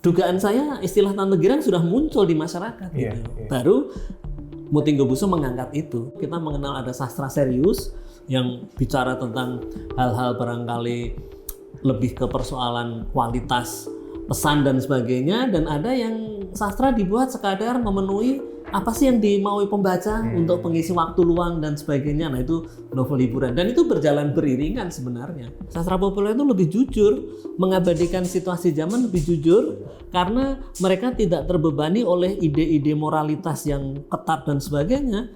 dugaan saya istilah Tante Girang sudah muncul di masyarakat gitu. Baru Mutinggo Buso mengangkat itu. Kita mengenal ada sastra serius yang bicara tentang hal-hal barangkali lebih ke persoalan kualitas pesan dan sebagainya, dan ada yang sastra dibuat sekadar memenuhi apa sih yang dimaui pembaca untuk pengisi waktu luang dan sebagainya. Nah, itu novel hiburan dan itu berjalan beriringan sebenarnya. Sastra populer itu lebih jujur, mengabadikan situasi zaman lebih jujur karena mereka tidak terbebani oleh ide-ide moralitas yang ketat dan sebagainya,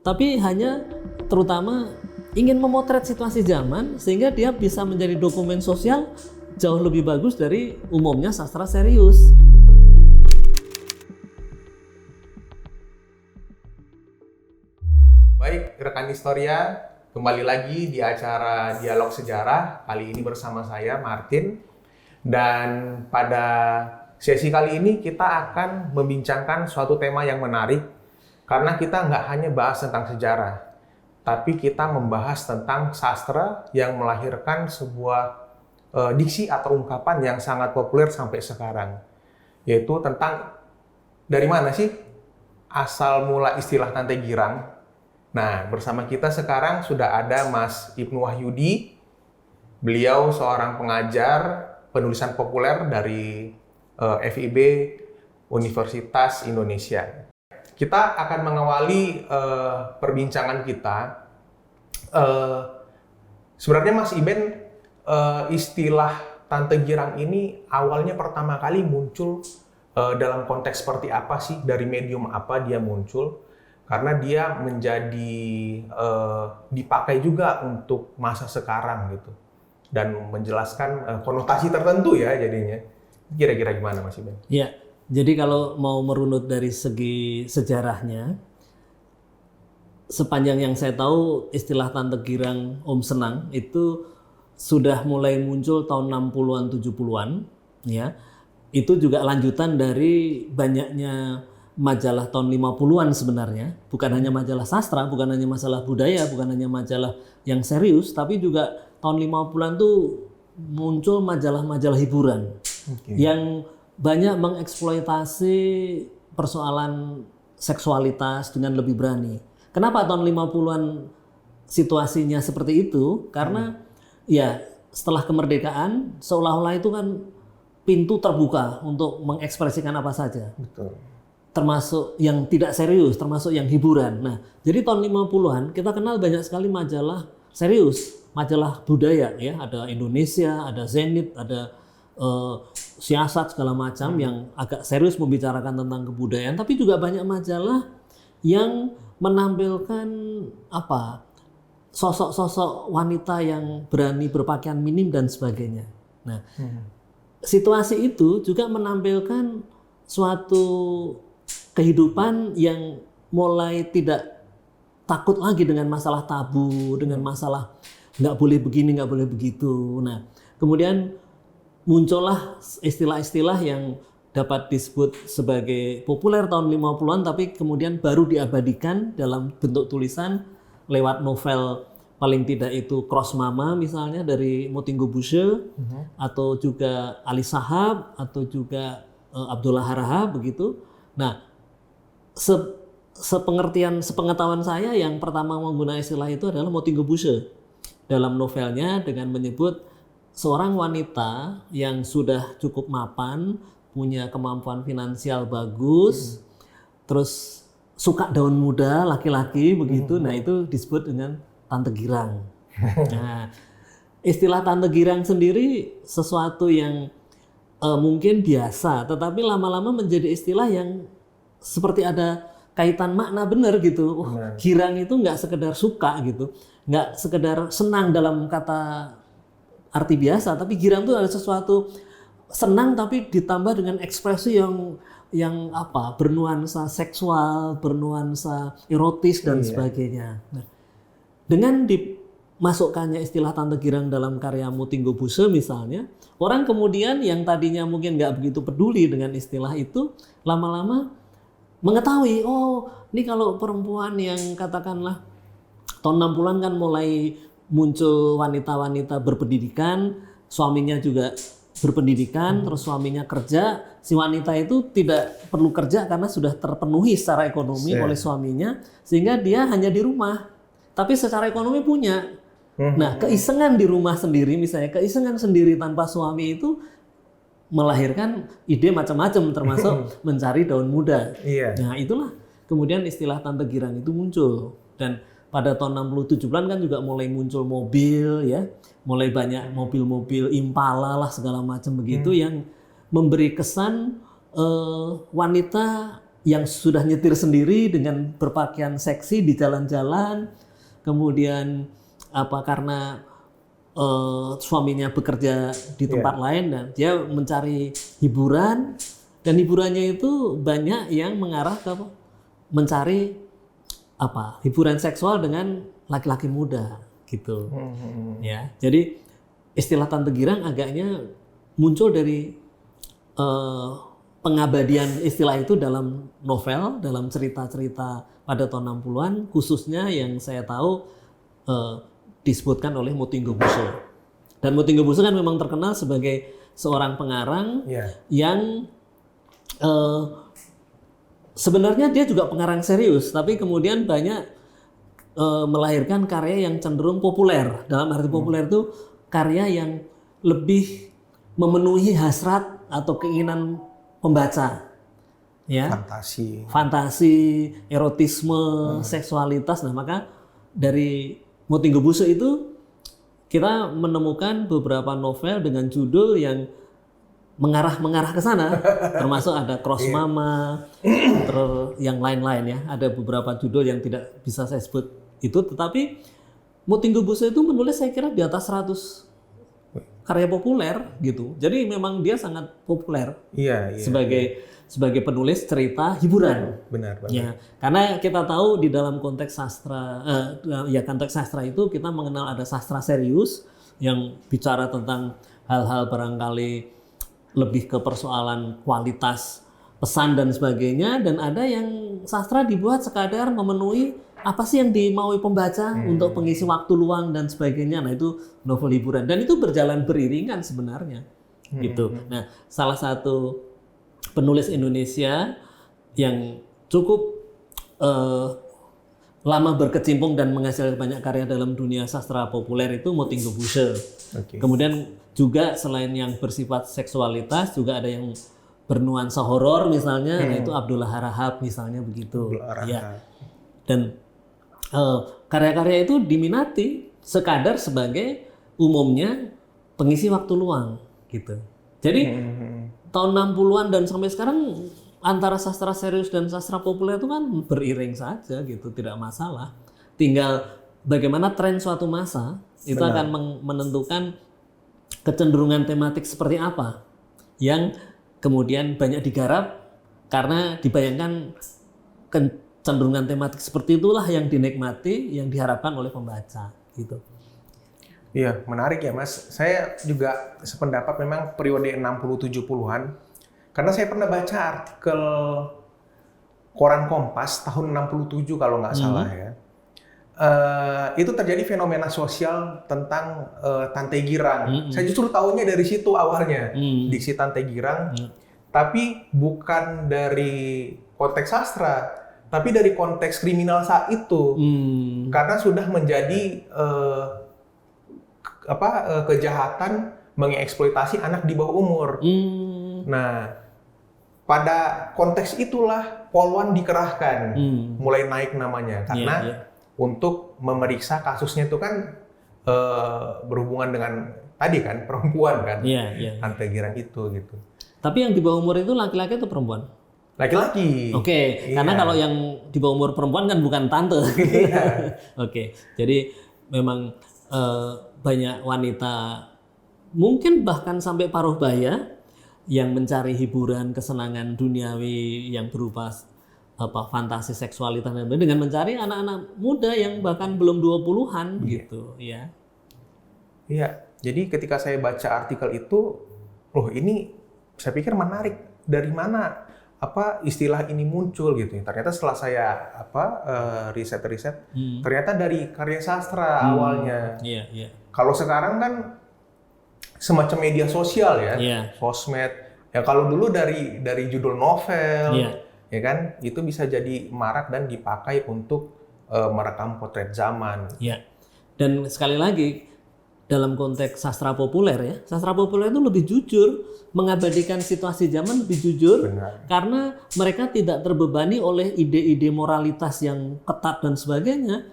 tapi hanya terutama ingin memotret situasi zaman sehingga dia bisa menjadi dokumen sosial jauh lebih bagus dari umumnya sastra serius. Baik, rekan Historia, kembali lagi di acara Dialog Sejarah. Kali ini bersama saya, Martin. Dan pada sesi kali ini kita akan membincangkan suatu tema yang menarik. Karena kita nggak hanya bahas tentang sejarah, tapi kita membahas tentang sastra yang melahirkan sebuah diksi atau ungkapan yang sangat populer sampai sekarang. Yaitu tentang dari mana sih asal mula istilah Tante Girang. Nah, bersama kita sekarang sudah ada Mas Ibnu Wahyudi. Beliau seorang pengajar penulisan populer dari FIB Universitas Indonesia. Kita akan mengawali perbincangan kita. Sebenarnya Mas Iben, istilah Tante Girang ini awalnya pertama kali muncul dalam konteks seperti apa sih? Dari medium apa dia muncul? Karena dia menjadi dipakai juga untuk masa sekarang gitu, dan menjelaskan konotasi tertentu ya jadinya. Kira-kira gimana Mas Iben? Ya, jadi kalau mau merunut dari segi sejarahnya, sepanjang yang saya tahu istilah Tante Girang Om Senang itu sudah mulai muncul tahun 60-an 70-an ya. Itu juga lanjutan dari banyaknya majalah tahun 50-an sebenarnya, bukan hanya majalah sastra, bukan hanya masalah budaya, bukan hanya majalah yang serius, tapi juga tahun 50-an tuh muncul majalah-majalah hiburan yang banyak mengeksploitasi persoalan seksualitas dengan lebih berani. Kenapa tahun 50-an situasinya seperti itu? Karena ya setelah kemerdekaan seolah-olah itu kan pintu terbuka untuk mengekspresikan apa saja. Betul. Termasuk yang tidak serius, termasuk yang hiburan. Nah, jadi tahun 50-an kita kenal banyak sekali majalah serius, majalah budaya ya, ada Indonesia, ada Zenit, ada Siasat segala macam yang agak serius membicarakan tentang kebudayaan, tapi juga banyak majalah yang menampilkan apa? Sosok-sosok wanita yang berani berpakaian minim dan sebagainya. Nah, situasi itu juga menampilkan suatu kehidupan yang mulai tidak takut lagi dengan masalah tabu, dengan masalah nggak boleh begini, nggak boleh begitu. Nah, kemudian muncullah istilah-istilah yang dapat disebut sebagai populer tahun 50-an, tapi kemudian baru diabadikan dalam bentuk tulisan lewat novel, paling tidak itu Cross Mama misalnya dari Mutinggo Buso, atau juga Ali Shahab, atau juga Abdullah Harahap begitu. Nah, sepengetahuan saya yang pertama menggunakan istilah itu adalah Mutinggo Buso dalam novelnya dengan menyebut seorang wanita yang sudah cukup mapan, punya kemampuan finansial bagus, terus suka daun muda laki-laki begitu. Nah, itu disebut dengan Tante Girang. Nah, istilah Tante Girang sendiri sesuatu yang mungkin biasa, tetapi lama-lama menjadi istilah yang seperti ada kaitan makna benar gitu. Girang itu nggak sekedar suka gitu, nggak sekedar senang dalam kata arti biasa, tapi girang itu ada sesuatu senang tapi ditambah dengan ekspresi yang apa, bernuansa seksual, bernuansa erotis dan sebagainya. Nah, dengan dimasukkannya istilah Tante Girang dalam karya Mutinggo Buso misalnya, orang kemudian yang tadinya mungkin nggak begitu peduli dengan istilah itu, lama-lama mengetahui, oh ini kalau perempuan yang katakanlah tahun 60-an kan mulai muncul wanita-wanita berpendidikan, suaminya juga berpendidikan, terus suaminya kerja, si wanita itu tidak perlu kerja karena sudah terpenuhi secara ekonomi oleh suaminya, sehingga dia hanya di rumah. Tapi secara ekonomi punya. Nah, keisengan di rumah sendiri, misalnya keisengan sendiri tanpa suami itu melahirkan ide macam-macam, termasuk mencari daun muda. Nah, itulah kemudian istilah Tante Girang itu muncul. Dan pada tahun 67-an kan juga mulai muncul mobil, ya, mulai banyak mobil-mobil Impala lah segala macam begitu yang memberi kesan wanita yang sudah nyetir sendiri dengan berpakaian seksi di jalan-jalan, kemudian karena suaminya bekerja di tempat lain dan dia mencari hiburan, dan hiburannya itu banyak yang mengarah ke mencari hiburan seksual dengan laki-laki muda gitu. Ya, jadi istilah Tante Girang agaknya muncul dari pengabadian istilah itu dalam novel, dalam cerita-cerita pada tahun 60-an, khususnya yang saya tahu disebutkan oleh Motinggo Buse. Dan Motinggo Buse kan memang terkenal sebagai seorang pengarang yang sebenarnya dia juga pengarang serius, tapi kemudian banyak melahirkan karya yang cenderung populer. Dalam arti populer itu karya yang lebih memenuhi hasrat atau keinginan pembaca. Ya. Fantasi, erotisme, seksualitas. Nah, maka dari Motinggo Buse itu kita menemukan beberapa novel dengan judul yang mengarah ke sana, termasuk ada Cross Mama, terus yang lain-lain ya. Ada beberapa judul yang tidak bisa saya sebut itu, tetapi Motinggo Buse itu menulis saya kira di atas 100 karya populer gitu. Jadi memang dia sangat populer sebagai penulis cerita hiburan. Benar. Ya, karena kita tahu di dalam konteks sastra, konteks sastra itu kita mengenal ada sastra serius yang bicara tentang hal-hal barangkali lebih ke persoalan kualitas pesan dan sebagainya, dan ada yang sastra dibuat sekadar memenuhi apa sih yang dimaui pembaca untuk pengisi waktu luang dan sebagainya. Nah, itu novel hiburan dan itu berjalan beriringan sebenarnya gitu. Nah, salah satu penulis Indonesia yang cukup lama berkecimpung dan menghasilkan banyak karya dalam dunia sastra populer itu Motinggo Buse. Kemudian juga selain yang bersifat seksualitas juga ada yang bernuansa horor misalnya, nah itu Abdullah Harahap misalnya begitu. Ya. Dan karya-karya itu diminati sekadar sebagai umumnya pengisi waktu luang gitu. Jadi tahun 60-an dan sampai sekarang antara sastra serius dan sastra populer itu kan beriring saja gitu, tidak masalah. Tinggal bagaimana tren suatu masa itu akan menentukan kecenderungan tematik seperti apa yang kemudian banyak digarap, karena dibayangkan kecenderungan tematik seperti itulah yang dinikmati, yang diharapkan oleh pembaca gitu. Iya, menarik ya Mas. Saya juga sependapat memang periode 60-70-an, karena saya pernah baca artikel Koran Kompas tahun 67 kalau nggak salah ya. Itu terjadi fenomena sosial tentang Tante Girang. Saya justru tahunya dari situ awalnya, diksi Tante Girang. Tapi bukan dari konteks sastra, tapi dari konteks kriminal saat itu. Karena sudah menjadi kejahatan mengeksploitasi anak di bawah umur. Nah, pada konteks itulah Polwan dikerahkan, mulai naik namanya karena untuk memeriksa kasusnya itu kan berhubungan dengan tadi kan perempuan kan, Tante Girang itu gitu. Tapi yang di bawah umur itu laki-laki atau perempuan? Laki-laki. Oke, karena kalau yang di bawah umur perempuan kan bukan tante. Oke, jadi memang banyak wanita, mungkin bahkan sampai paruh baya, yang mencari hiburan, kesenangan duniawi yang berupa fantasi seksualitas dan dengan mencari anak-anak muda yang bahkan belum 20-an gitu ya. Iya, jadi ketika saya baca artikel itu, loh ini saya pikir menarik, dari mana istilah ini muncul gitu. Ternyata setelah saya riset-riset, ternyata dari karya sastra awalnya. Kalau sekarang kan semacam media sosial ya, Iya. sosmed. Ya kalau dulu dari judul novel, Iya. ya kan, itu bisa jadi marak dan dipakai untuk merekam potret zaman. Ya. Dan sekali lagi dalam konteks sastra populer ya, sastra populer itu lebih jujur, mengabadikan situasi zaman lebih jujur. Benar. Karena mereka tidak terbebani oleh ide-ide moralitas yang ketat dan sebagainya,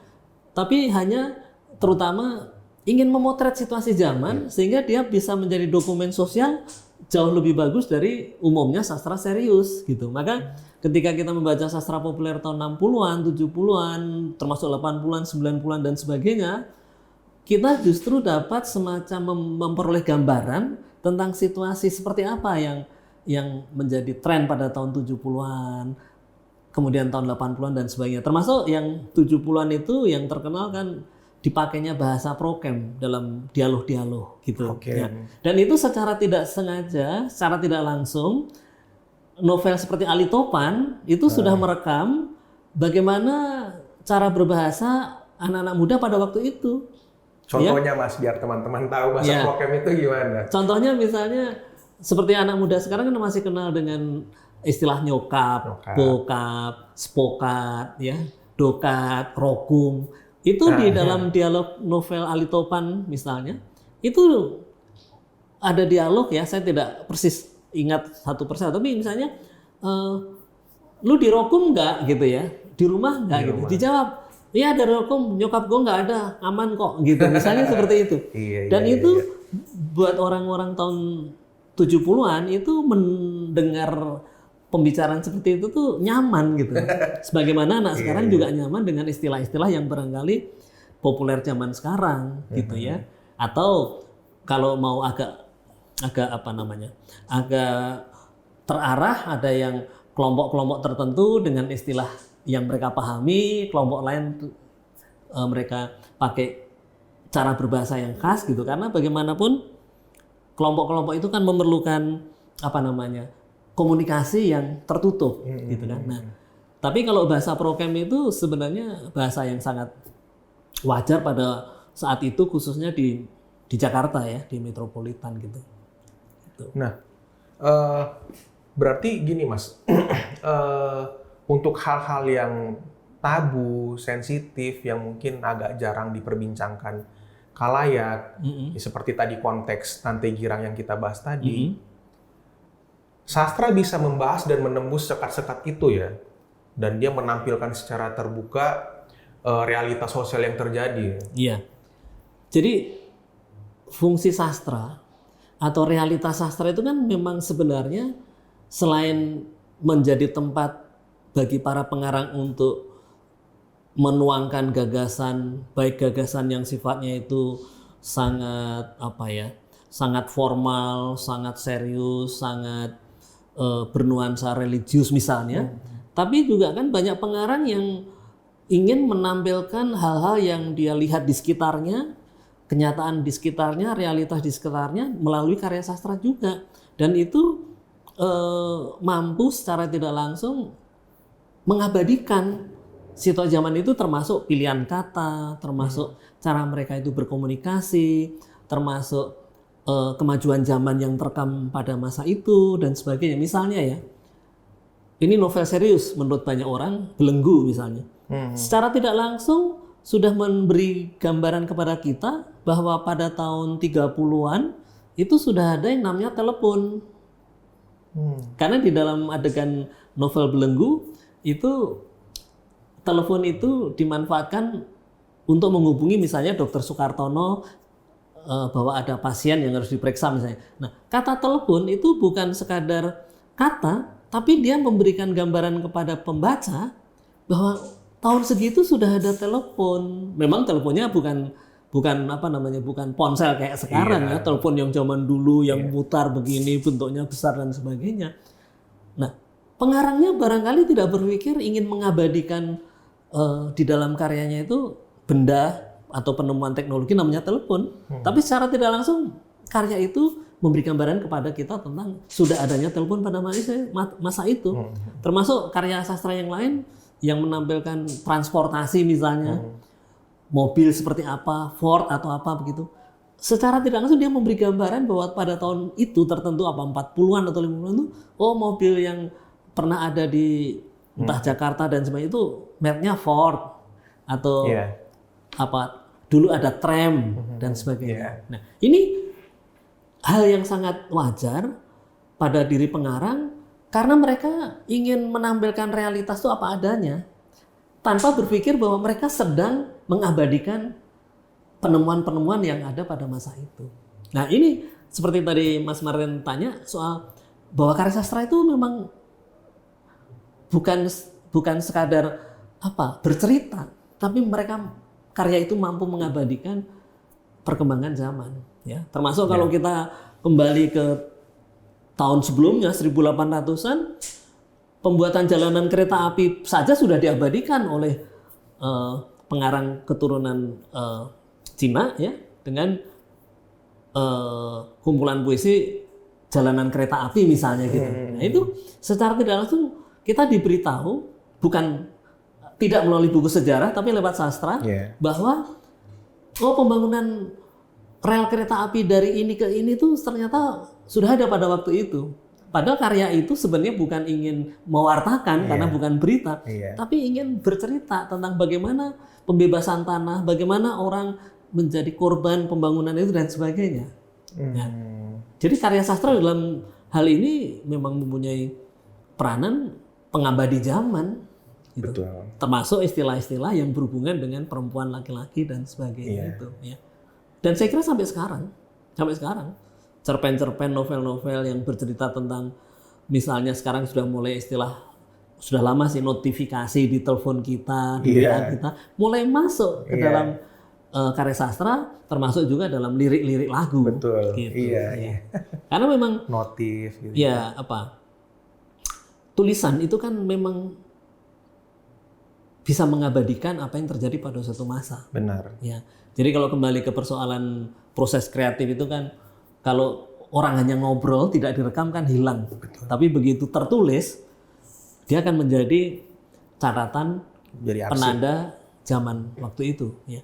tapi hanya terutama ingin memotret situasi zaman sehingga dia bisa menjadi dokumen sosial jauh lebih bagus dari umumnya sastra serius gitu. Maka ketika kita membaca sastra populer tahun 60-an, 70-an, termasuk 80-an, 90-an dan sebagainya, kita justru dapat semacam memperoleh gambaran tentang situasi seperti apa yang menjadi tren pada tahun 70-an, kemudian tahun 80-an dan sebagainya. Termasuk yang 70-an itu yang terkenal kan dipakainya bahasa prokem dalam dialog-dialog gitu. Oke. Ya. Dan itu secara tidak sengaja, secara tidak langsung, novel seperti Ali Topan itu sudah merekam bagaimana cara berbahasa anak-anak muda pada waktu itu. Contohnya Mas, biar teman-teman tahu bahasa Ya. prokem itu gimana. Contohnya misalnya seperti anak muda sekarang kan masih kenal dengan istilah nyokap, bokap, spokat, ya, dokat, rokum. Itu di dalam dialog novel Ali Topan misalnya, itu ada dialog ya, saya tidak persis ingat satu persatu, tapi misalnya, lu di rokum nggak gitu ya, di rumah nggak gitu, dijawab, iya ada rokum, nyokap gue nggak ada, aman kok gitu, misalnya seperti itu. Dan itu buat orang-orang tahun 70-an itu mendengar pembicaraan seperti itu tuh nyaman gitu. Sebagaimana anak sekarang juga nyaman dengan istilah-istilah yang barangkali populer zaman sekarang gitu ya. Atau kalau mau agak apa namanya? Agak terarah, ada yang kelompok-kelompok tertentu dengan istilah yang mereka pahami, kelompok lain mereka pakai cara berbahasa yang khas gitu, karena bagaimanapun kelompok-kelompok itu kan memerlukan apa namanya? Komunikasi yang tertutup gitu kan. Nah, tapi kalau bahasa prokem itu sebenarnya bahasa yang sangat wajar pada saat itu, khususnya di Jakarta ya, di metropolitan gitu. Nah, berarti gini Mas, untuk hal-hal yang tabu, sensitif, yang mungkin agak jarang diperbincangkan khalayak, seperti tadi konteks Tante Girang yang kita bahas tadi, sastra bisa membahas dan menembus sekat-sekat itu ya, dan dia menampilkan secara terbuka realitas sosial yang terjadi. Iya. Jadi fungsi sastra atau realitas sastra itu kan memang sebenarnya selain menjadi tempat bagi para pengarang untuk menuangkan gagasan, baik gagasan yang sifatnya itu sangat apa ya, sangat formal, sangat serius, sangat bernuansa religius misalnya, tapi juga kan banyak pengarang yang ingin menampilkan hal-hal yang dia lihat di sekitarnya, kenyataan di sekitarnya, realitas di sekitarnya melalui karya sastra juga, dan itu mampu secara tidak langsung mengabadikan situasi zaman itu, termasuk pilihan kata, termasuk cara mereka itu berkomunikasi, termasuk kemajuan zaman yang terekam pada masa itu dan sebagainya. Misalnya ya, ini novel serius menurut banyak orang, Belenggu misalnya. Secara tidak langsung sudah memberi gambaran kepada kita bahwa pada tahun 30-an itu sudah ada yang namanya telepon. Karena di dalam adegan novel Belenggu itu telepon itu dimanfaatkan untuk menghubungi misalnya Dr. Sukartono bahwa ada pasien yang harus diperiksa misalnya. Nah, kata telepon itu bukan sekadar kata, tapi dia memberikan gambaran kepada pembaca bahwa tahun segitu sudah ada telepon. Memang teleponnya bukan apa namanya, bukan ponsel kayak sekarang ya, telepon yang zaman dulu yang putar begini, bentuknya besar dan sebagainya. Nah, pengarangnya barangkali tidak berpikir ingin mengabadikan di dalam karyanya itu benda atau penemuan teknologi namanya telepon, tapi secara tidak langsung karya itu memberi gambaran kepada kita tentang sudah adanya telepon pada masa itu. Termasuk karya sastra yang lain yang menampilkan transportasi misalnya, mobil seperti apa, Ford atau apa begitu. secara tidak langsung dia memberi gambaran bahwa pada tahun itu tertentu, apa 40-an atau 50-an itu, oh mobil yang pernah ada di entah Jakarta dan sebagainya itu mereknya Ford atau apa dulu ada tram dan sebagainya. Nah, ini hal yang sangat wajar pada diri pengarang karena mereka ingin menampilkan realitas itu apa adanya tanpa berpikir bahwa mereka sedang mengabadikan penemuan-penemuan yang ada pada masa itu. Nah, ini seperti tadi Mas Martin tanya soal bahwa karya sastra itu memang bukan sekadar apa bercerita, tapi mereka karya itu mampu mengabadikan perkembangan zaman, ya. Termasuk kalau kita kembali ke tahun sebelumnya 1800-an, pembuatan jalanan kereta api saja sudah diabadikan oleh pengarang keturunan Cina, ya, dengan kumpulan puisi jalanan kereta api misalnya gitu. Nah, itu secara tidak langsung kita diberitahu, bukan tidak melalui buku sejarah tapi lewat sastra, bahwa pembangunan rel kereta api dari ini ke ini tuh ternyata sudah ada pada waktu itu. Padahal karya itu sebenarnya bukan ingin mewartakan karena bukan berita, tapi ingin bercerita tentang bagaimana pembebasan tanah, bagaimana orang menjadi korban pembangunan itu dan sebagainya. Nah, jadi karya sastra dalam hal ini memang mempunyai peranan pengabadi zaman, gitu. Termasuk istilah-istilah yang berhubungan dengan perempuan, laki-laki dan sebagainya itu. Ya. Dan saya kira sampai sekarang, cerpen-cerpen, novel-novel yang bercerita tentang, misalnya sekarang sudah mulai sudah lama sih notifikasi di telepon kita, di WA kita, mulai masuk ke dalam karya sastra, termasuk juga dalam lirik-lirik lagu. Betul. Gitu. Iya. Karena memang notif gitu. Ya, tulisan itu kan memang bisa mengabadikan apa yang terjadi pada suatu masa. Benar. Ya. Jadi kalau kembali ke persoalan proses kreatif itu kan, kalau orang hanya ngobrol tidak direkam kan hilang. Betul. Tapi begitu tertulis, dia akan menjadi catatan, jadi penanda zaman waktu itu. Ya.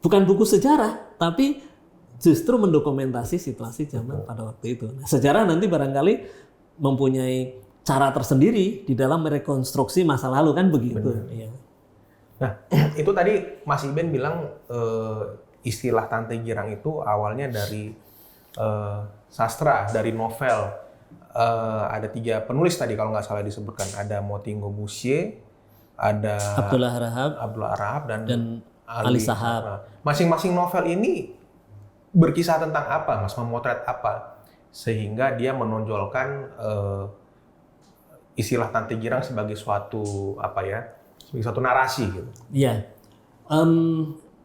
Bukan buku sejarah, tapi justru mendokumentasi situasi zaman pada waktu itu. Nah, sejarah nanti barangkali mempunyai cara tersendiri di dalam merekonstruksi masa lalu, kan begitu. Ya. Nah, itu tadi Mas Iben bilang istilah Tante Girang itu awalnya dari sastra, dari novel. Ada 3 penulis tadi kalau nggak salah disebutkan. Ada Motingo Boussier, ada Abdullah Rahab, dan Ali Shahab. Nah, masing-masing novel ini berkisah tentang apa, Mas? Memotret apa? Sehingga dia menonjolkan istilah Tante Girang sebagai suatu sebagai suatu narasi gitu. Iya.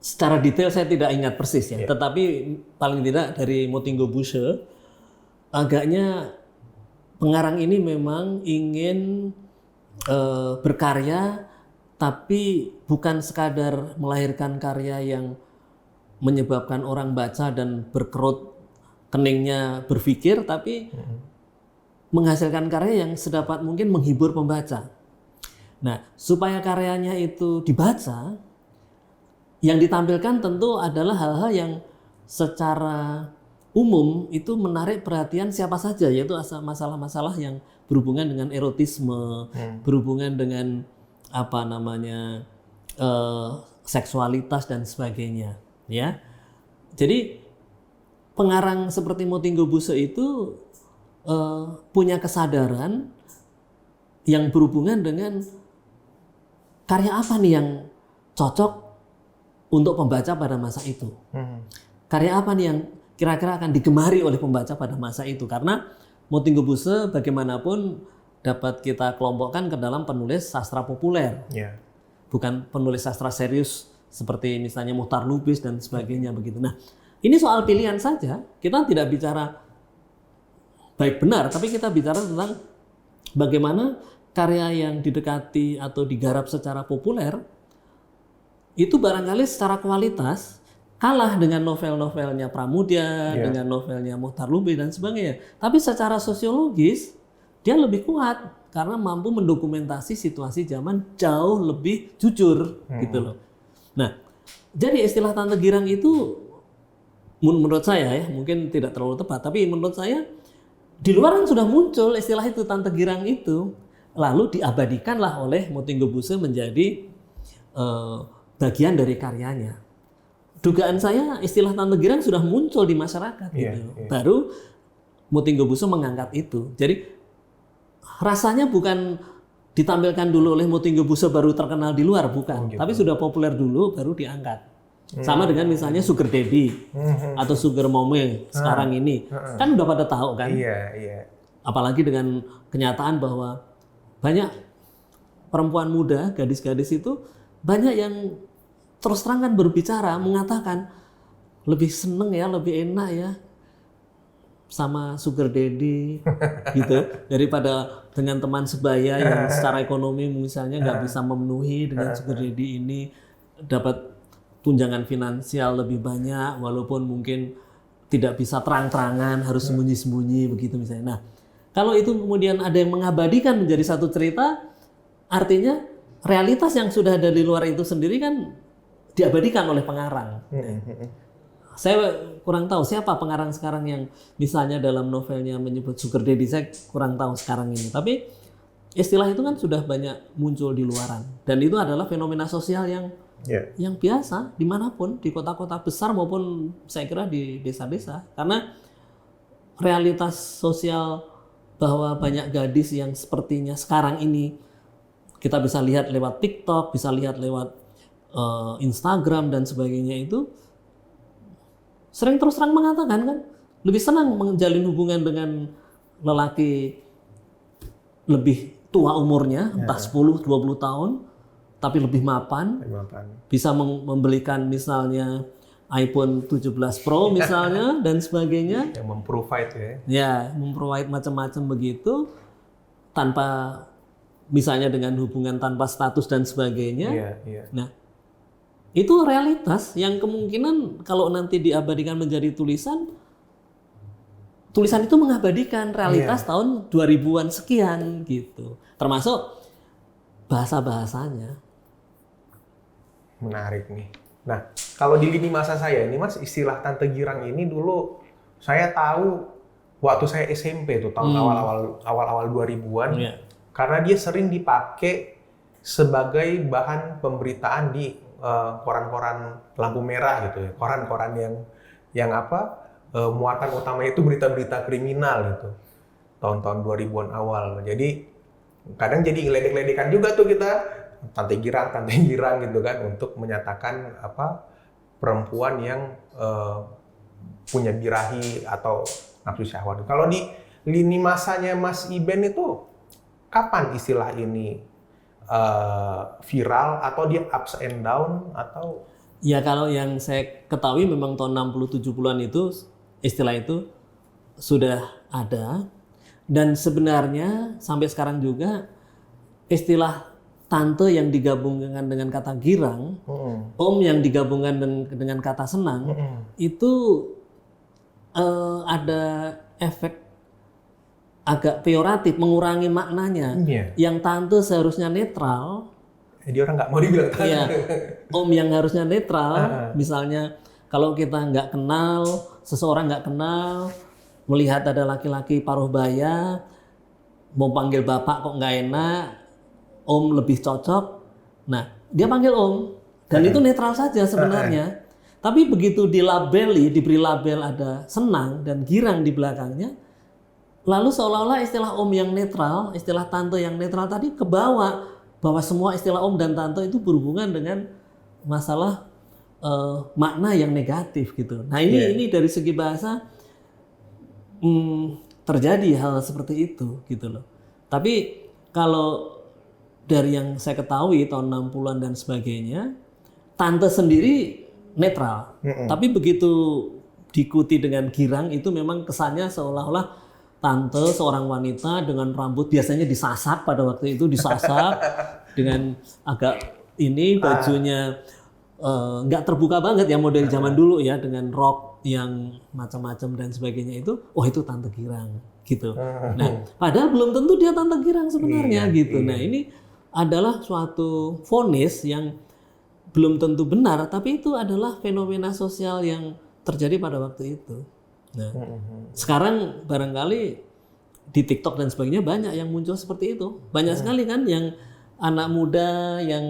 Secara detail saya tidak ingat persis ya, tetapi paling tidak dari Motingo Boussier, agaknya pengarang ini memang ingin berkarya, tapi bukan sekadar melahirkan karya yang menyebabkan orang baca dan berkerut keningnya berpikir, tapi menghasilkan karya yang sedapat mungkin menghibur pembaca. Nah, supaya karyanya itu dibaca, yang ditampilkan tentu adalah hal-hal yang secara umum itu menarik perhatian siapa saja, yaitu masalah-masalah yang berhubungan dengan erotisme, berhubungan dengan seksualitas dan sebagainya, ya. Jadi pengarang seperti Motingo Boussier itu punya kesadaran yang berhubungan dengan karya apa nih yang cocok untuk pembaca pada masa itu. Karya apa nih yang kira-kira akan digemari oleh pembaca pada masa itu, karena Motingo Boussier bagaimanapun dapat kita kelompokkan ke dalam penulis sastra populer, bukan penulis sastra serius seperti misalnya Muchtar Lubis dan sebagainya begitu. Nah, ini soal pilihan saja, kita tidak bicara baik benar, tapi kita bicara tentang bagaimana karya yang didekati atau digarap secara populer itu barangkali secara kualitas kalah dengan novel-novelnya Pramudia, dengan novelnya Muchtar Lubis dan sebagainya. Tapi secara sosiologis dia lebih kuat karena mampu mendokumentasi situasi zaman jauh lebih jujur gitu loh. Nah, jadi istilah Tante Girang itu menurut saya ya, mungkin tidak terlalu tepat, tapi menurut saya di luar kan sudah muncul istilah itu, Tante Girang itu. Lalu diabadikanlah oleh Motinggo Buse menjadi bagian dari karyanya. Dugaan saya istilah Tante Girang sudah muncul di masyarakat gitu. Baru Motinggo Buse mengangkat itu. Jadi rasanya bukan ditampilkan dulu oleh Motinggo Buse baru terkenal di luar, bukan. Tapi sudah populer dulu baru diangkat. Sama dengan misalnya Sugar Daddy atau Sugar Mommy sekarang ini. Kan udah pada tahu kan? Iya. Apalagi dengan kenyataan bahwa banyak perempuan muda, gadis-gadis itu banyak yang terus terang kan berbicara, mengatakan lebih seneng ya, lebih enak ya sama Sugar Daddy gitu daripada dengan teman sebaya yang secara ekonomi misalnya nggak bisa memenuhi. Dengan Sugar Daddy ini dapat tunjangan finansial lebih banyak walaupun mungkin tidak bisa terang-terangan, harus sembunyi-sembunyi begitu misalnya. Nah, kalau itu kemudian ada yang mengabadikan menjadi satu cerita, artinya realitas yang sudah ada di luar itu sendiri kan diabadikan oleh pengarang. Saya kurang tahu siapa pengarang sekarang yang misalnya dalam novelnya menyebut Sugar Daddy, saya kurang tahu sekarang ini. Tapi istilah itu kan sudah banyak muncul di luaran. Dan itu adalah fenomena sosial yang biasa dimanapun, di kota-kota besar maupun saya kira di desa-desa. Karena realitas sosial bahwa banyak gadis yang sepertinya sekarang ini kita bisa lihat lewat TikTok, bisa lihat lewat Instagram dan sebagainya itu sering terus terang mengatakan kan lebih senang menjalin hubungan dengan lelaki lebih tua umurnya, entah 10-20 tahun, tapi lebih mapan. Bisa membelikan misalnya iPhone 17 Pro misalnya dan sebagainya. Yang memprovide ya. Ya, memprovide macam-macam begitu tanpa misalnya dengan hubungan tanpa status dan sebagainya. Iya. Nah, itu realitas yang kemungkinan kalau nanti diabadikan menjadi tulisan itu mengabadikan realitas tahun 2000-an sekian gitu. Termasuk bahasa-bahasanya. Menarik nih. Nah, kalau di lini masa saya ini Mas, istilah Tante Girang ini dulu saya tahu waktu saya SMP tuh tahun awal-awal 2000-an. Karena dia sering dipakai sebagai bahan pemberitaan di koran-koran lampu merah gitu ya, koran-koran yang muatan utamanya itu berita-berita kriminal gitu, tahun-tahun 2000-an awal. Jadi kadang jadi ngeledek-ledekan juga tuh kita, Tante Girang gitu kan, untuk menyatakan perempuan yang punya birahi atau nafsu syahwat. Kalau di lini masanya Mas Iben itu kapan istilah ini viral atau dia ups and down atau? Ya kalau yang saya ketahui memang tahun 60-70-an itu istilah itu sudah ada dan sebenarnya sampai sekarang juga istilah tante yang digabungkan dengan kata girang, om yang digabungkan dengan kata senang itu ada efek agak peyoratif, mengurangi maknanya. Yang tante seharusnya netral. Jadi orang nggak mau dibilang tante. Iya, om yang harusnya netral. Misalnya kalau kita nggak kenal, seseorang nggak kenal, melihat ada laki-laki paruh baya, mau panggil bapak kok nggak enak, om lebih cocok. Nah, dia panggil om. Dan itu netral saja sebenarnya. Tapi begitu dilabeli, diberi label ada senang dan girang di belakangnya, lalu seolah-olah istilah om yang netral, istilah tante yang netral tadi kebawa bahwa semua istilah om dan tante itu berhubungan dengan masalah makna yang negatif gitu. Nah ini dari segi bahasa terjadi hal seperti itu gitu loh. Tapi kalau dari yang saya ketahui tahun 60-an dan sebagainya, tante sendiri netral. Tapi begitu diikuti dengan girang itu memang kesannya seolah-olah tante seorang wanita dengan rambut biasanya disasap pada waktu itu disasap dengan agak ini bajunya nggak terbuka banget ya model zaman dulu ya dengan rok yang macam-macam dan sebagainya itu itu tante girang gitu. Nah padahal belum tentu dia tante girang sebenarnya gitu. Nah ini adalah suatu vonis yang belum tentu benar tapi itu adalah fenomena sosial yang terjadi pada waktu itu. Nah, sekarang barangkali di TikTok dan sebagainya banyak yang muncul seperti itu. Banyak sekali kan yang anak muda yang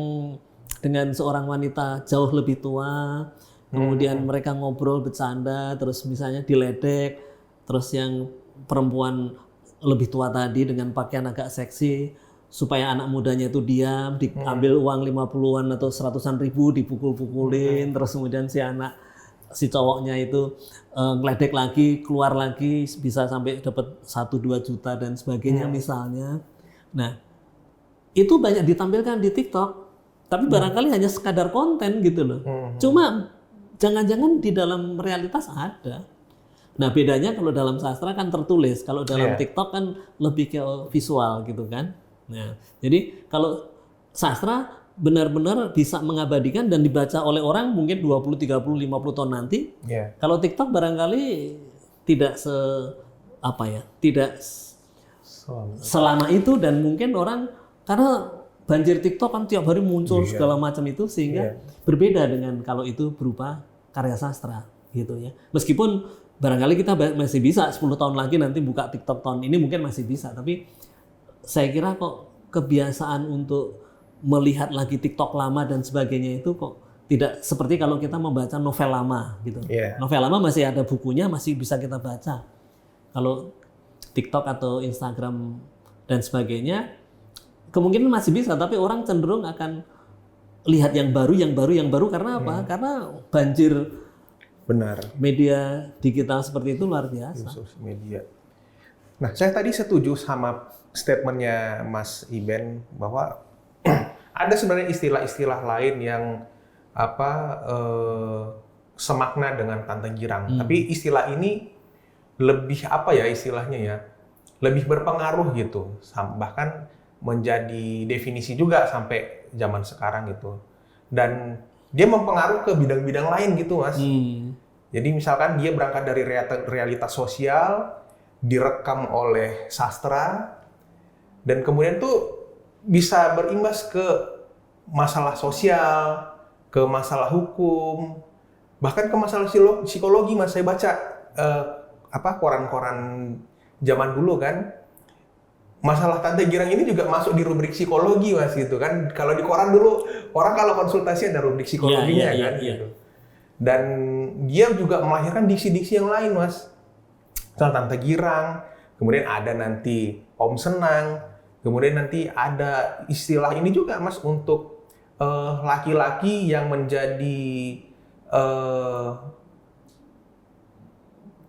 dengan seorang wanita jauh lebih tua, kemudian mereka ngobrol bercanda, terus misalnya diledek, terus yang perempuan lebih tua tadi dengan pakaian agak seksi, supaya anak mudanya itu diam, diambil uang 50-an atau 100-an ribu, dipukul-pukulin, terus kemudian si cowoknya itu ngeledek lagi, keluar lagi, bisa sampai dapat 1-2 juta dan sebagainya misalnya. Nah, itu banyak ditampilkan di TikTok. Tapi barangkali hanya sekadar konten gitu loh. Cuma jangan-jangan di dalam realitas ada. Nah, bedanya kalau dalam sastra kan tertulis, kalau dalam TikTok kan lebih ke visual gitu kan. Nah, jadi kalau sastra benar-benar bisa mengabadikan dan dibaca oleh orang mungkin 20, 30, 50 tahun nanti. Kalau TikTok barangkali tidak tidak selama itu, dan mungkin orang karena banjir TikTok kan tiap hari muncul segala macam itu, sehingga berbeda dengan kalau itu berupa karya sastra gitu ya. Meskipun barangkali kita masih bisa 10 tahun lagi nanti buka TikTok tahun ini mungkin masih bisa, tapi saya kira kok kebiasaan untuk melihat lagi TikTok lama dan sebagainya itu kok tidak seperti kalau kita membaca novel lama gitu. Novel lama masih ada bukunya, masih bisa kita baca. Kalau TikTok atau Instagram dan sebagainya kemungkinan masih bisa, tapi orang cenderung akan lihat yang baru karena apa? Karena banjir media digital seperti itu luar biasa. Sosial media. Nah, saya tadi setuju sama statementnya Mas Iben bahwa ada sebenarnya istilah-istilah lain yang semakna dengan Tante Girang. Tapi istilah ini lebih istilahnya ya? Lebih berpengaruh gitu. Bahkan menjadi definisi juga sampai zaman sekarang gitu. Dan dia mempengaruhi ke bidang-bidang lain gitu, Mas. Jadi misalkan dia berangkat dari realitas sosial, direkam oleh sastra, dan kemudian tuh bisa berimbas ke masalah sosial, ke masalah hukum, bahkan ke masalah psikologi, Mas. Saya baca koran-koran zaman dulu kan, masalah Tante Girang ini juga masuk di rubrik psikologi, Mas, gitu kan. Kalau di koran dulu, orang kalau konsultasi ada rubrik psikologinya gitu. Dan dia juga melahirkan diksi-diksi yang lain, Mas. Soal Tante Girang, kemudian ada nanti Om Senang, kemudian nanti ada istilah ini juga, Mas, untuk laki-laki yang menjadi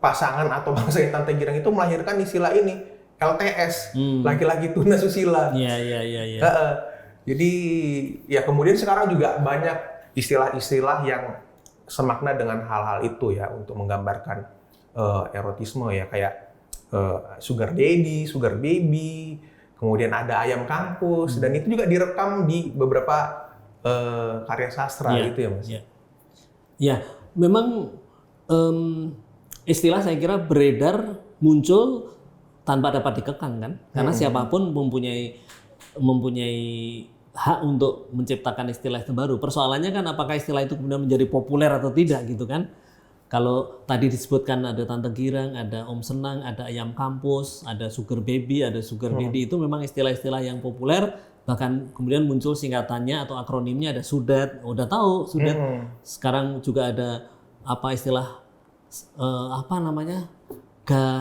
pasangan atau bangsa Tante Girang itu melahirkan istilah ini. LTS, laki-laki tuna susila. Jadi ya kemudian sekarang juga banyak istilah-istilah yang semakna dengan hal-hal itu ya, untuk menggambarkan erotisme ya, kayak sugar daddy, sugar baby, kemudian ada ayam kampus, dan itu juga direkam di beberapa karya sastra gitu ya, Mas. Ya, memang istilah saya kira beredar, muncul tanpa dapat dikekang kan, karena siapapun mempunyai hak untuk menciptakan istilah itu baru. Persoalannya kan apakah istilah itu kemudian menjadi populer atau tidak gitu kan. Kalau tadi disebutkan ada Tante Girang, ada Om Senang, ada ayam kampus, ada sugar baby, ada sugar daddy, itu memang istilah-istilah yang populer, bahkan kemudian muncul singkatannya atau akronimnya, ada Sudet, udah tahu Sudet. Sekarang juga ada istilah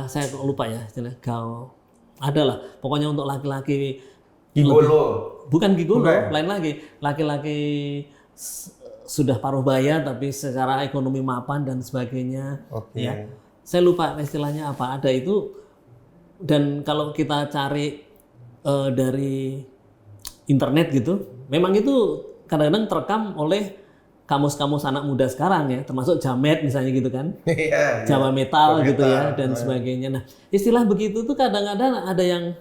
saya lupa ya istilah adalah pokoknya untuk laki-laki gigolo. Bukan gigolo, lain lagi. Laki-laki sudah paruh baya tapi secara ekonomi mapan dan sebagainya. Ya. Saya lupa istilahnya apa, ada itu. Dan kalau kita cari dari internet gitu, memang itu kadang-kadang terekam oleh kamus-kamus anak muda sekarang ya, termasuk Jamet misalnya gitu kan, Jawa Metal gitu ya, dan sebagainya. Nah, istilah begitu tuh kadang-kadang ada yang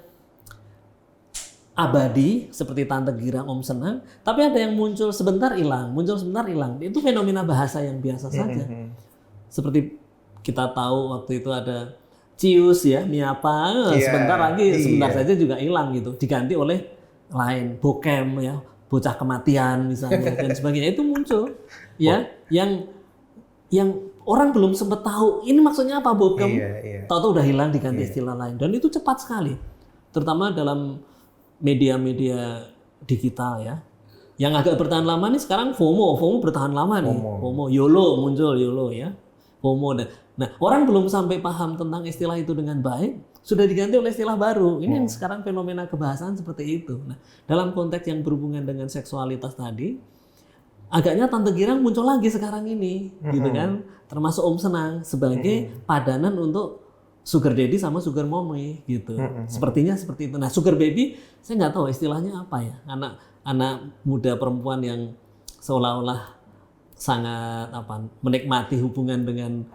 abadi seperti Tante Girang, Om Senang, tapi ada yang muncul sebentar hilang. Itu fenomena bahasa yang biasa saja. Seperti kita tahu waktu itu ada Cius ya, Miapa, sebentar saja juga hilang gitu, diganti oleh lain, Bokem ya, bocah kematian misalnya dan sebagainya, itu muncul ya, yang orang belum sempat tahu ini maksudnya apa bokem. Iya. Tahu-tahu udah hilang diganti istilah lain dan itu cepat sekali. Terutama dalam media-media digital ya. Yang agak bertahan lama nih sekarang FOMO bertahan lama nih. FOMO, YOLO muncul YOLO ya. FOMO dan nah, orang belum sampai paham tentang istilah itu dengan baik, sudah diganti oleh istilah baru. Ini yang sekarang fenomena kebahasaan seperti itu. Nah, dalam konteks yang berhubungan dengan seksualitas tadi, agaknya Tante Girang muncul lagi sekarang ini, gitu kan? Termasuk Om Senang sebagai padanan untuk sugar daddy sama sugar mommy, gitu. Sepertinya seperti itu. Nah, sugar baby, saya nggak tahu istilahnya apa ya. Anak muda perempuan yang seolah-olah sangat menikmati hubungan dengan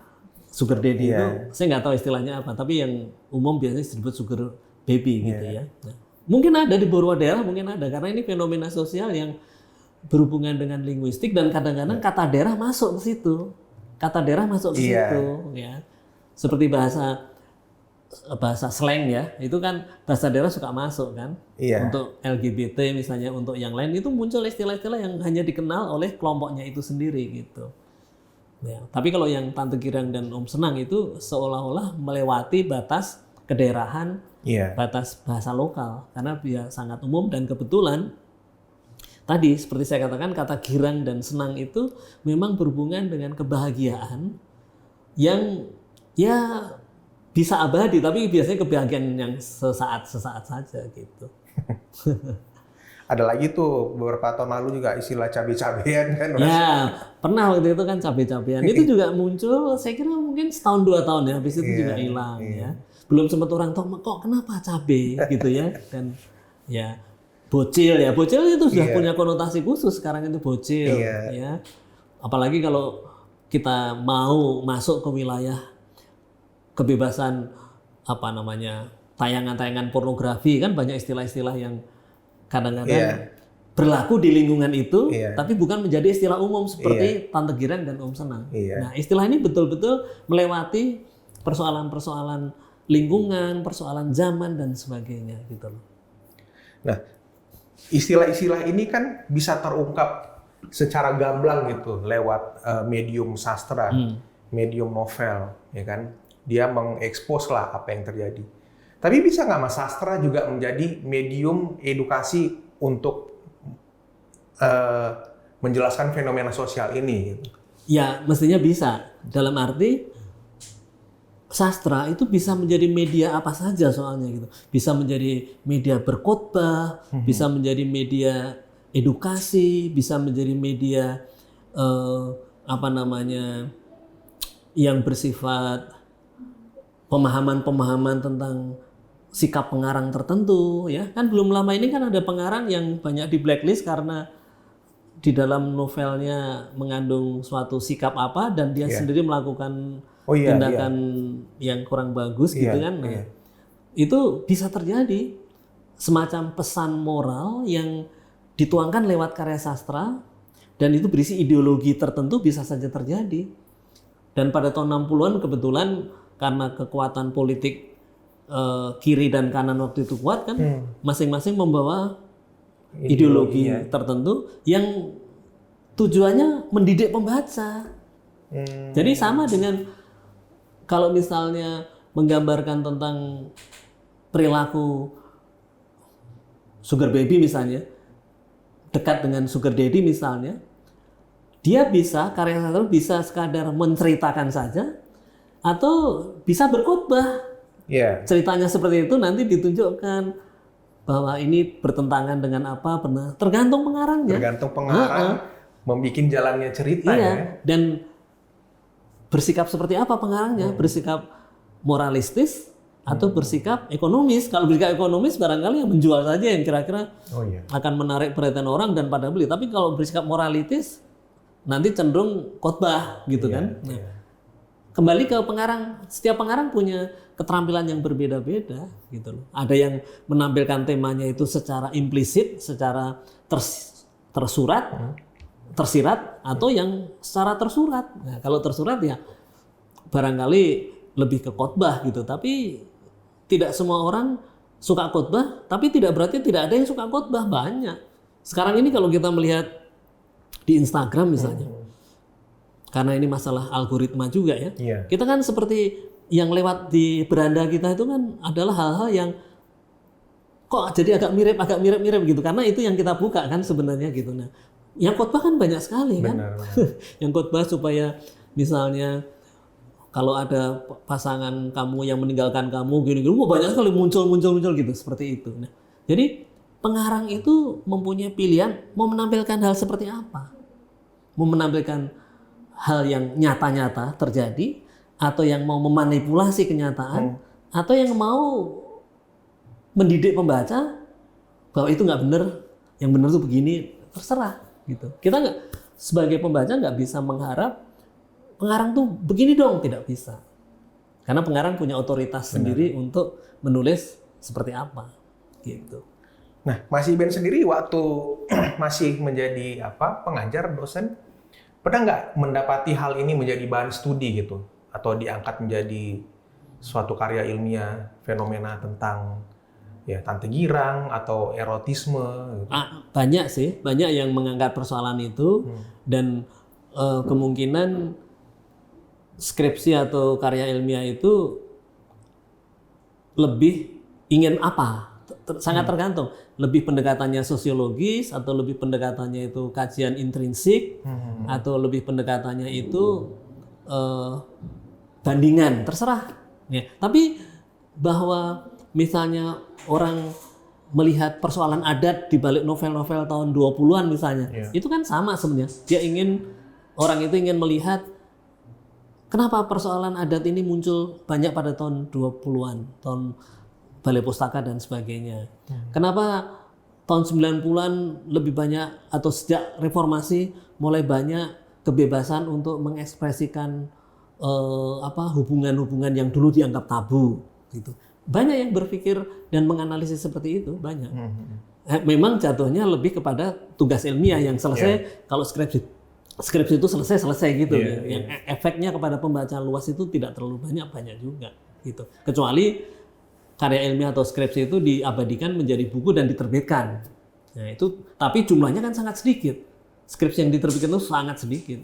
sugar daddy itu, saya nggak tahu istilahnya apa, tapi yang umum biasanya disebut sugar baby gitu ya. Nah, mungkin ada di beberapa daerah, mungkin ada karena ini fenomena sosial yang berhubungan dengan linguistik dan kadang-kadang kata daerah masuk ke situ, situ ya. Seperti bahasa slang ya, itu kan bahasa daerah suka masuk kan. Untuk LGBT misalnya, untuk yang lain itu muncul istilah-istilah yang hanya dikenal oleh kelompoknya itu sendiri gitu. Ya, tapi kalau yang Tante Girang dan Om Senang itu seolah-olah melewati batas kedaerahan, batas bahasa lokal karena dia sangat umum dan kebetulan tadi seperti saya katakan kata girang dan senang itu memang berhubungan dengan kebahagiaan yang ya bisa abadi tapi biasanya kebahagiaan yang sesaat saja gitu. Ada lagi tuh beberapa tahun lalu juga istilah cabe-cabean kan. Ya, pernah waktu itu kan cabe-cabean. Itu juga muncul saya kira mungkin setahun 2 tahun ya, habis itu juga hilang ya. Belum sempat orang tahu kok kenapa cabe gitu ya. Dan ya bocil itu sudah punya konotasi khusus sekarang itu bocil ya. Apalagi kalau kita mau masuk ke wilayah kebebasan tayangan-tayangan pornografi kan banyak istilah-istilah yang kadang-kadang berlaku di lingkungan itu, tapi bukan menjadi istilah umum seperti Tante Girang dan Om Senang. Nah, istilah ini betul-betul melewati persoalan-persoalan lingkungan, persoalan zaman dan sebagainya gitu loh. Nah, istilah-istilah ini kan bisa terungkap secara gamblang gitu lewat medium sastra, medium novel, ya kan? Dia mengekspos lah apa yang terjadi. Tapi bisa nggak Mas sastra juga menjadi medium edukasi untuk menjelaskan fenomena sosial ini? Ya, mestinya bisa. Dalam arti sastra itu bisa menjadi media apa saja soalnya gitu. Bisa menjadi media berkhotbah, bisa menjadi media edukasi, bisa menjadi media yang bersifat pemahaman-pemahaman tentang sikap pengarang tertentu ya kan. Belum lama ini kan ada pengarang yang banyak di blacklist karena di dalam novelnya mengandung suatu sikap apa dan dia sendiri melakukan tindakan yang kurang bagus gitu kan. Nah, itu bisa terjadi semacam pesan moral yang dituangkan lewat karya sastra dan itu berisi ideologi tertentu bisa saja terjadi. Dan pada tahun 60-an kebetulan karena kekuatan politik kiri dan kanan waktu itu kuat kan, masing-masing membawa ideologi tertentu yang tujuannya mendidik pembaca. Jadi sama dengan kalau misalnya menggambarkan tentang perilaku sugar baby misalnya, dekat dengan sugar daddy misalnya, dia bisa, karya sastra bisa sekadar menceritakan saja atau bisa berkhotbah. Ceritanya seperti itu nanti ditunjukkan bahwa ini bertentangan dengan apa, benar. Tergantung pengarangnya. Tergantung pengarang membuat jalannya cerita ya. Dan bersikap seperti apa pengarangnya? Bersikap moralistis atau bersikap ekonomis. Kalau bersikap ekonomis barangkali yang menjual saja yang kira-kira akan menarik perhatian orang dan pada beli. Tapi kalau bersikap moralitis nanti cenderung khotbah gitu kan. Nah, kembali ke pengarang, setiap pengarang punya keterampilan yang berbeda-beda gitu loh. Ada yang menampilkan temanya itu secara implisit, secara tersirat atau yang secara tersurat. Nah, kalau tersurat ya barangkali lebih ke khotbah gitu. Tapi tidak semua orang suka khotbah, tapi tidak berarti tidak ada yang suka khotbah, banyak. Sekarang ini kalau kita melihat di Instagram misalnya, karena ini masalah algoritma juga ya. Iya. Kita kan seperti yang lewat di beranda kita itu kan adalah hal-hal yang kok jadi agak mirip gitu, karena itu yang kita buka kan sebenarnya gitu. Nah, yang khotbah kan banyak sekali kan. Benar. Yang khotbah supaya misalnya kalau ada pasangan kamu yang meninggalkan kamu gini-gini, banyak sekali muncul gitu seperti itu. Nah, jadi pengarang itu mempunyai pilihan mau menampilkan hal seperti apa, mau menampilkan hal yang nyata-nyata terjadi, atau yang mau memanipulasi kenyataan, atau yang mau mendidik pembaca bahwa itu nggak benar, yang benar tuh begini, terserah gitu. Kita nggak, sebagai pembaca nggak bisa mengharap pengarang tuh begini dong, tidak bisa. Karena pengarang punya otoritas sendiri untuk menulis seperti apa, gitu. Nah, Mas Iben sendiri waktu masih menjadi pengajar, dosen, pernah nggak mendapati hal ini menjadi bahan studi gitu, atau diangkat menjadi suatu karya ilmiah, fenomena tentang ya Tante Girang atau erotisme gitu? Banyak sih, banyak yang mengangkat persoalan itu, dan kemungkinan skripsi atau karya ilmiah itu lebih ingin apa? Sangat tergantung. Lebih pendekatannya sosiologis, atau lebih pendekatannya itu kajian intrinsik, atau lebih pendekatannya itu bandingan, terserah. Ya. Tapi bahwa misalnya orang melihat persoalan adat di balik novel-novel tahun 20-an misalnya, itu kan sama sebenarnya. Orang itu ingin melihat kenapa persoalan adat ini muncul banyak pada tahun 20-an, tahun Balai Pustaka dan sebagainya. Kenapa tahun 90-an lebih banyak, atau sejak reformasi mulai banyak kebebasan untuk mengekspresikan hubungan-hubungan yang dulu dianggap tabu gitu. Banyak yang berpikir dan menganalisis seperti itu, banyak. Memang jatuhnya lebih kepada tugas ilmiah yang selesai. Kalau skripsi itu selesai gitu. Yang efeknya kepada pembaca luas itu tidak terlalu banyak juga gitu. Kecuali karya ilmiah atau skripsi itu diabadikan menjadi buku dan diterbitkan. Nah, itu tapi jumlahnya kan sangat sedikit. Skripsi yang diterbitkan itu sangat sedikit.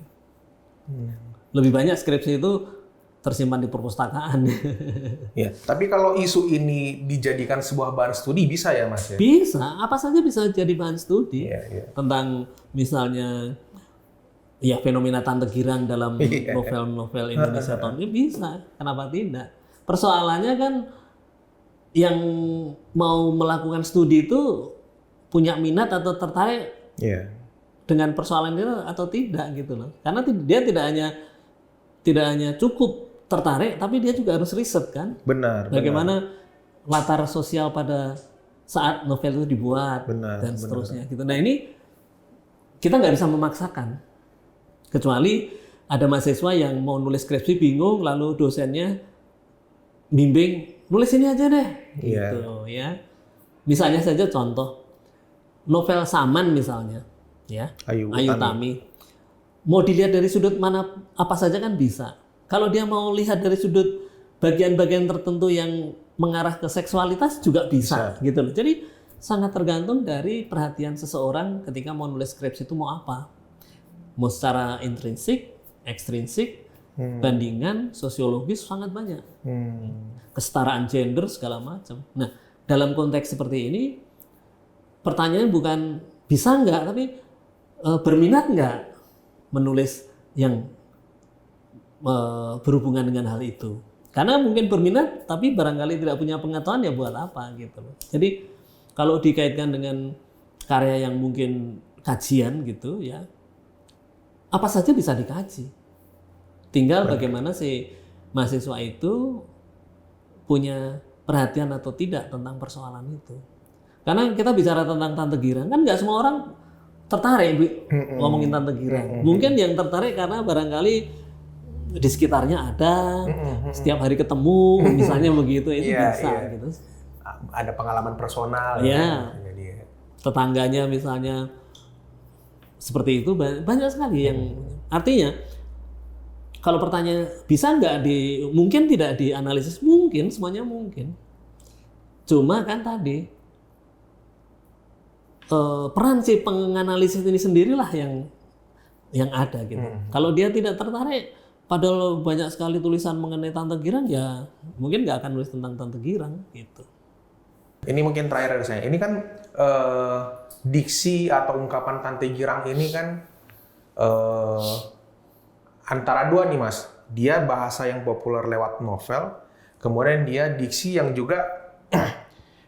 Lebih banyak skripsi itu tersimpan di perpustakaan. Ya, tapi kalau isu ini dijadikan sebuah bahan studi bisa ya, Mas ya? Bisa, apa saja bisa jadi bahan studi. Iya. Tentang misalnya ya fenomena Tante Girang dalam novel-novel Indonesia tahun ini bisa, kenapa tidak? Persoalannya kan yang mau melakukan studi itu punya minat atau tertarik dengan persoalan itu atau tidak gitu loh. Karena dia tidak hanya cukup tertarik, tapi dia juga harus riset kan. Benar. Bagaimana latar sosial pada saat novel itu dibuat dan seterusnya gitu. Nah, ini kita nggak bisa memaksakan, kecuali ada mahasiswa yang mau nulis skripsi bingung, lalu dosennya bimbing, nulis ini aja deh, gitu ya. Misalnya saja contoh novel Saman misalnya, ya, Ayu Tami. Mau dilihat dari sudut mana apa saja kan bisa. Kalau dia mau lihat dari sudut bagian-bagian tertentu yang mengarah ke seksualitas juga bisa. Gitu loh. Jadi sangat tergantung dari perhatian seseorang ketika mau nulis skripsi itu mau apa. Mau secara intrinsik, ekstrinsik, bandingan, sosiologis sangat banyak. Kesetaraan gender segala macam. Nah, dalam konteks seperti ini pertanyaannya bukan bisa nggak, tapi berminat nggak menulis yang berhubungan dengan hal itu. Karena mungkin berminat tapi barangkali tidak punya pengetahuan, ya buat apa gitu loh. Jadi kalau dikaitkan dengan karya yang mungkin kajian gitu ya, apa saja bisa dikaji. Tinggal bagaimana si mahasiswa itu punya perhatian atau tidak tentang persoalan itu. Karena kita bicara tentang Tante Girang, kan nggak semua orang tertarik ngomongin Tante Girang. Mungkin yang tertarik karena barangkali di sekitarnya ada, setiap hari ketemu, misalnya begitu, itu bisa gitu. Ada pengalaman personal. Tetangganya misalnya seperti itu, banyak sekali yang artinya kalau pertanyaan bisa nggak mungkin tidak dianalisis, mungkin, semuanya mungkin. Cuma kan tadi peran si penganalisis ini sendirilah yang ada gitu. Kalau dia tidak tertarik, padahal banyak sekali tulisan mengenai Tante Girang, ya mungkin nggak akan nulis tentang Tante Girang gitu. Ini mungkin terakhir dari saya. Ini kan diksi atau ungkapan Tante Girang ini kan antara dua nih Mas. Dia bahasa yang populer lewat novel, kemudian dia diksi yang juga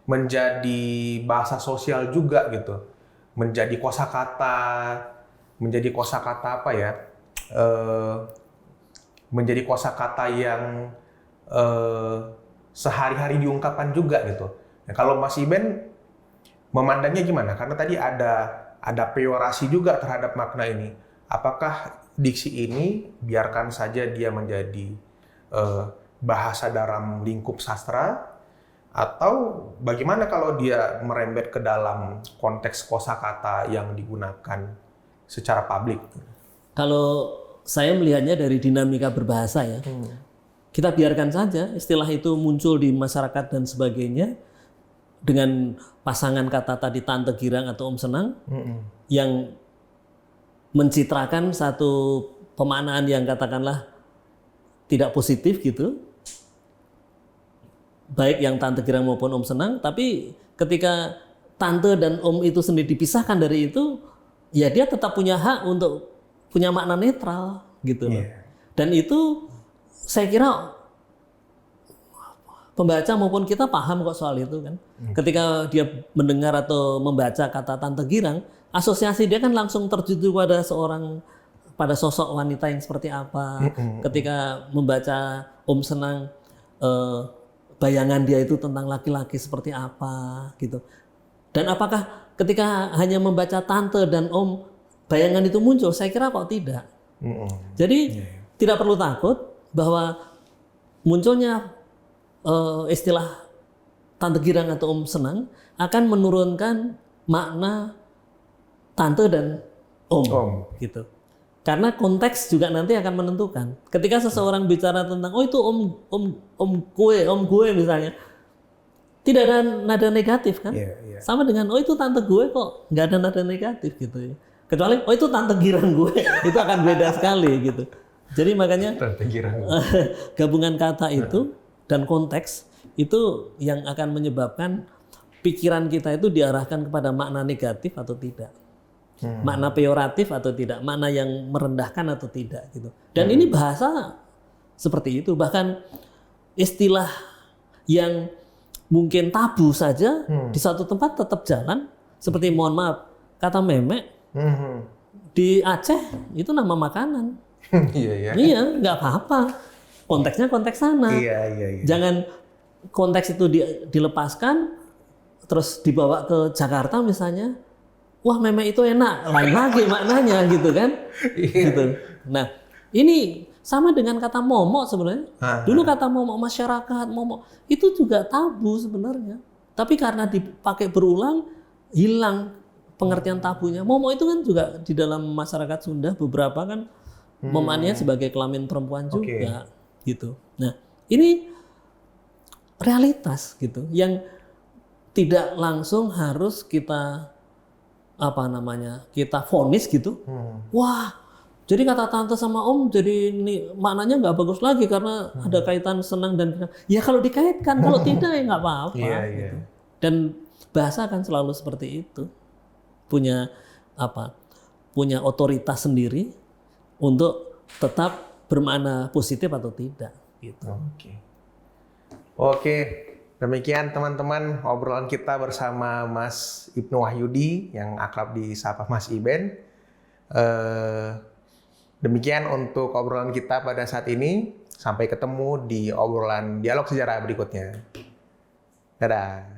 menjadi bahasa sosial juga gitu. Menjadi kosakata apa ya? Menjadi kosakata yang sehari-hari diungkapkan juga gitu. Nah, kalau Mas Iben memandangnya gimana? Karena tadi ada peyorasi juga terhadap makna ini. Apakah diksi ini biarkan saja dia menjadi bahasa dalam lingkup sastra, atau bagaimana kalau dia merembet ke dalam konteks kosakata yang digunakan secara publik? Kalau saya melihatnya dari dinamika berbahasa ya, kita biarkan saja istilah itu muncul di masyarakat dan sebagainya dengan pasangan kata tadi Tante Girang atau Om Senang yang mencitrakan satu pemaknaan yang katakanlah tidak positif gitu, baik yang Tante Girang maupun Om Senang. Tapi ketika Tante dan Om itu sendiri dipisahkan dari itu, ya dia tetap punya hak untuk punya makna netral gitu loh. Dan itu saya kira pembaca maupun kita paham kok soal itu kan. Ketika dia mendengar atau membaca kata Tante Girang, asosiasi dia kan langsung tertuju pada sosok wanita yang seperti apa. Ketika membaca Om Senang, bayangan dia itu tentang laki-laki seperti apa gitu. Dan apakah ketika hanya membaca Tante dan Om, bayangan itu muncul? Saya kira kok tidak. Jadi tidak perlu takut bahwa munculnya istilah Tante Girang atau Om Senang akan menurunkan makna Tante dan Om. Gitu. Karena konteks juga nanti akan menentukan. Ketika seseorang bicara tentang itu om gue misalnya, tidak ada nada negatif kan? Sama dengan itu tante gue kok, nggak ada nada negatif gitu ya. Kecuali itu Tante Girang gue, itu akan beda sekali gitu. Jadi makanya gabungan kata itu dan konteks itu yang akan menyebabkan pikiran kita itu diarahkan kepada makna negatif atau tidak. Makna peyoratif atau tidak, makna yang merendahkan atau tidak gitu. Dan ini bahasa seperti itu, bahkan istilah yang mungkin tabu saja di satu tempat tetap jalan. Seperti mohon maaf, kata memek di Aceh itu nama makanan. Iya, nggak apa-apa. Konteksnya konteks sana. Jangan konteks itu dilepaskan terus dibawa ke Jakarta misalnya. Wah, memek itu enak, lain lagi maknanya gitu kan. Gitu. Nah, ini sama dengan kata momok sebenarnya. Dulu kata momok masyarakat, momok itu juga tabu sebenarnya. Tapi karena dipakai berulang, hilang pengertian tabunya. Momok itu kan juga di dalam masyarakat Sunda beberapa kan memaknainya sebagai kelamin perempuan juga gitu. Nah, ini realitas gitu yang tidak langsung harus kita kita vonis gitu. Wah, jadi kata tante sama om jadi ini maknanya nggak bagus lagi karena ada kaitan senang dan ya kalau dikaitkan, kalau tidak ya nggak apa-apa. Gitu. Dan bahasa akan selalu seperti itu, punya punya otoritas sendiri untuk tetap bermakna positif atau tidak. Gitu. Oke. Demikian teman-teman obrolan kita bersama Mas Ibnu Wahyudi yang akrab disapa Mas Iben. Demikian untuk obrolan kita pada saat ini. Sampai ketemu di obrolan dialog sejarah berikutnya. Dadah.